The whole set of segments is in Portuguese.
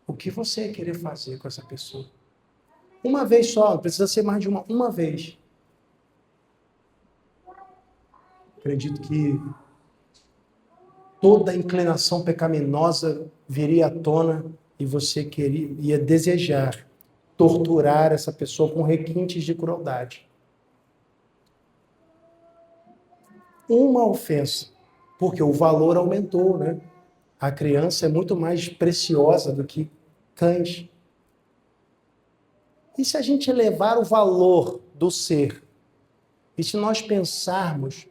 O que você ia querer fazer com essa pessoa? Uma vez só, não precisa ser mais de uma vez. Acredito que toda inclinação pecaminosa viria à tona e você ia desejar torturar essa pessoa com requintes de crueldade. Uma ofensa, porque o valor aumentou, né? A criança é muito mais preciosa do que cães. E se a gente elevar o valor do ser? E se nós pensarmos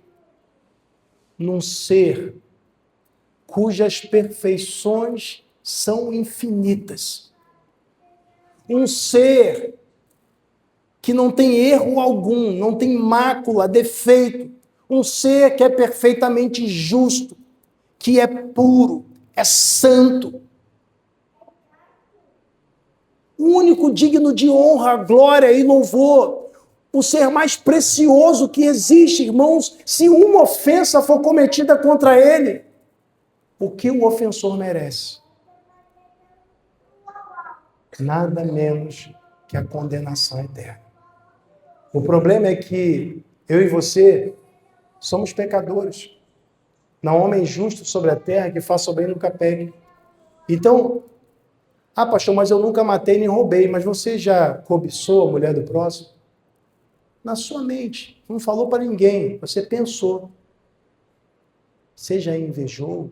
num ser cujas perfeições são infinitas? Um ser que não tem erro algum, não tem mácula, defeito. Um ser que é perfeitamente justo, que é puro, é santo. O único digno de honra, glória e louvor. O ser mais precioso que existe, irmãos. Se uma ofensa for cometida contra ele, o que o ofensor merece? Nada menos que a condenação eterna. O problema é que eu e você somos pecadores. Não há homem justo sobre a terra que faça o bem nunca pegue. Então, pastor, mas eu nunca matei nem roubei. Mas você já cobiçou a mulher do próximo? Na sua mente. Não falou para ninguém. Você pensou. Você já invejou?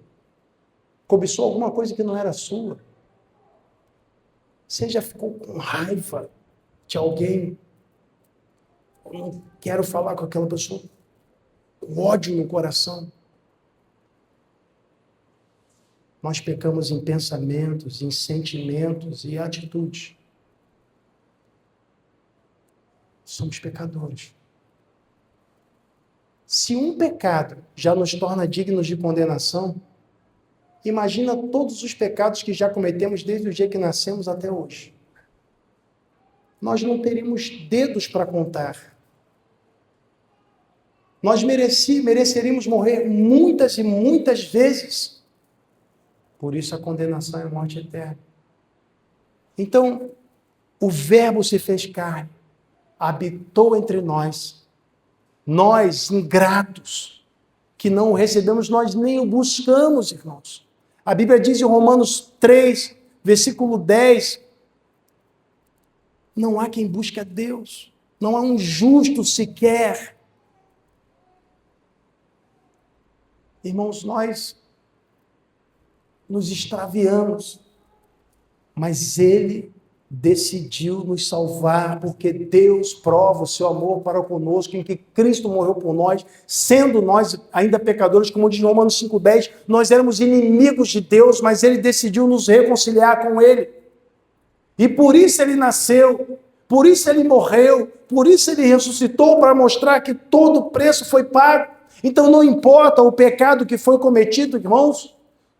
Cobiçou alguma coisa que não era sua? Você já ficou com raiva de alguém? Eu não quero falar com aquela pessoa. Com ódio no coração. Nós pecamos em pensamentos, em sentimentos e atitudes. Somos pecadores. Se um pecado já nos torna dignos de condenação, imagina todos os pecados que já cometemos desde o dia que nascemos até hoje. Nós não teríamos dedos para contar. Nós mereceríamos morrer muitas e muitas vezes. Por isso a condenação é a morte eterna. Então, o Verbo se fez carne, habitou entre nós. Nós, ingratos, que não o recebemos, nós nem o buscamos, irmãos. A Bíblia diz em Romanos 3, versículo 10, não há quem busque a Deus, não há um justo sequer. Irmãos, nós nos extraviamos, mas Ele decidiu nos salvar, porque Deus prova o seu amor para conosco, em que Cristo morreu por nós, sendo nós ainda pecadores, como diz Romanos 5,10, nós éramos inimigos de Deus, mas Ele decidiu nos reconciliar com Ele. E por isso Ele nasceu, por isso Ele morreu, por isso Ele ressuscitou, para mostrar que todo o preço foi pago. Então não importa o pecado que foi cometido, irmãos,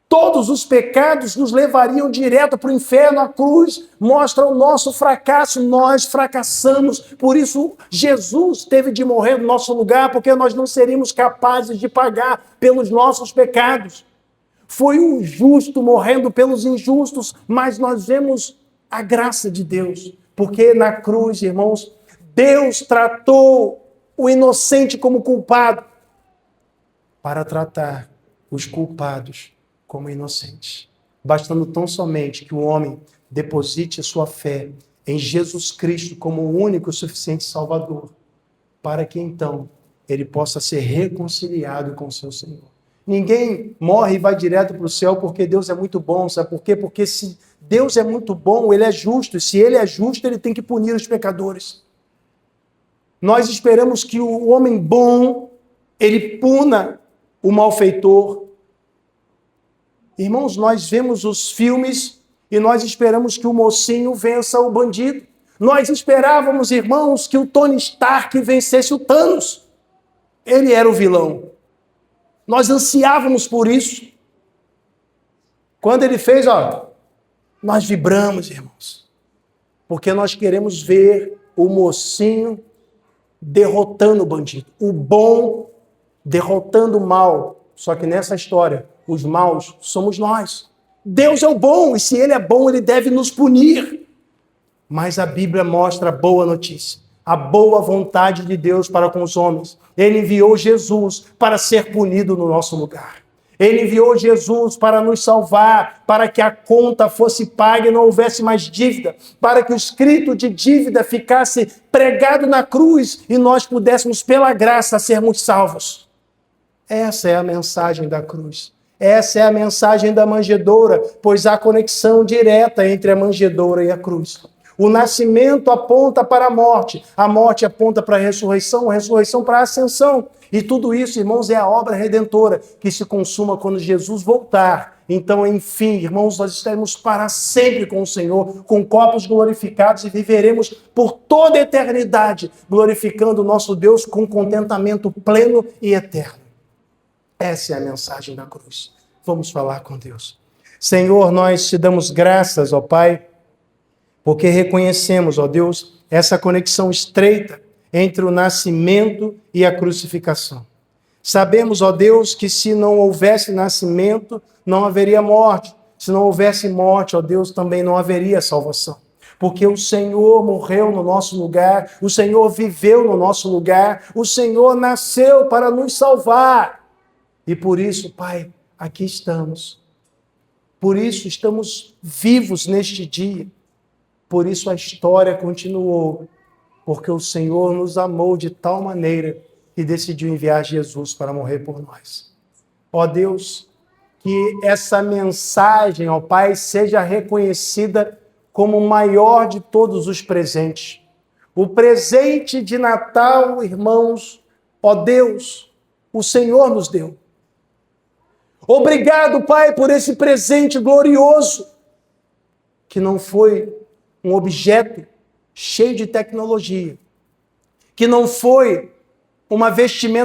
todos os pecados nos levariam direto para o inferno. A cruz mostra o nosso fracasso, nós fracassamos. Por isso, Jesus teve de morrer no nosso lugar, porque nós não seríamos capazes de pagar pelos nossos pecados. Foi o justo morrendo pelos injustos, mas nós vemos a graça de Deus. Porque na cruz, irmãos, Deus tratou o inocente como culpado para tratar os culpados como inocentes, bastando tão somente que o homem deposite a sua fé em Jesus Cristo como o único e suficiente Salvador, para que então ele possa ser reconciliado com o seu Senhor. Ninguém morre e vai direto para o céu porque Deus é muito bom, sabe por quê? Porque se Deus é muito bom, Ele é justo, e se Ele é justo, Ele tem que punir os pecadores. Nós esperamos que o homem bom, ele puna o malfeitor. Irmãos, nós vemos os filmes e nós esperamos que o mocinho vença o bandido. Nós esperávamos, irmãos, que o Tony Stark vencesse o Thanos. Ele era o vilão. Nós ansiávamos por isso. Quando ele fez, nós vibramos, irmãos. Porque nós queremos ver o mocinho derrotando o bandido. O bom derrotando o mal. Só que nessa história, os maus somos nós. Deus é o bom, e se Ele é bom, Ele deve nos punir. Mas a Bíblia mostra a boa notícia, a boa vontade de Deus para com os homens. Ele enviou Jesus para ser punido no nosso lugar. Ele enviou Jesus para nos salvar, para que a conta fosse paga e não houvesse mais dívida, para que o escrito de dívida ficasse pregado na cruz e nós pudéssemos, pela graça, sermos salvos. Essa é a mensagem da cruz. Essa é a mensagem da manjedoura, pois há conexão direta entre a manjedoura e a cruz. O nascimento aponta para a morte aponta para a ressurreição para a ascensão. E tudo isso, irmãos, é a obra redentora que se consuma quando Jesus voltar. Então, enfim, irmãos, nós estaremos para sempre com o Senhor, com corpos glorificados e viveremos por toda a eternidade, glorificando o nosso Deus com contentamento pleno e eterno. Essa é a mensagem da cruz. Vamos falar com Deus. Senhor, nós te damos graças, ó Pai, porque reconhecemos, ó Deus, essa conexão estreita entre o nascimento e a crucificação. Sabemos, ó Deus, que se não houvesse nascimento, não haveria morte. Se não houvesse morte, ó Deus, também não haveria salvação. Porque o Senhor morreu no nosso lugar, o Senhor viveu no nosso lugar, o Senhor nasceu para nos salvar. E por isso, Pai, aqui estamos. Por isso estamos vivos neste dia. Por isso a história continuou, porque o Senhor nos amou de tal maneira que decidiu enviar Jesus para morrer por nós. Ó Deus, que essa mensagem, ó Pai, seja reconhecida como o maior de todos os presentes. O presente de Natal, irmãos, ó Deus, o Senhor nos deu. Obrigado, Pai, por esse presente glorioso, que não foi um objeto cheio de tecnologia, que não foi uma vestimenta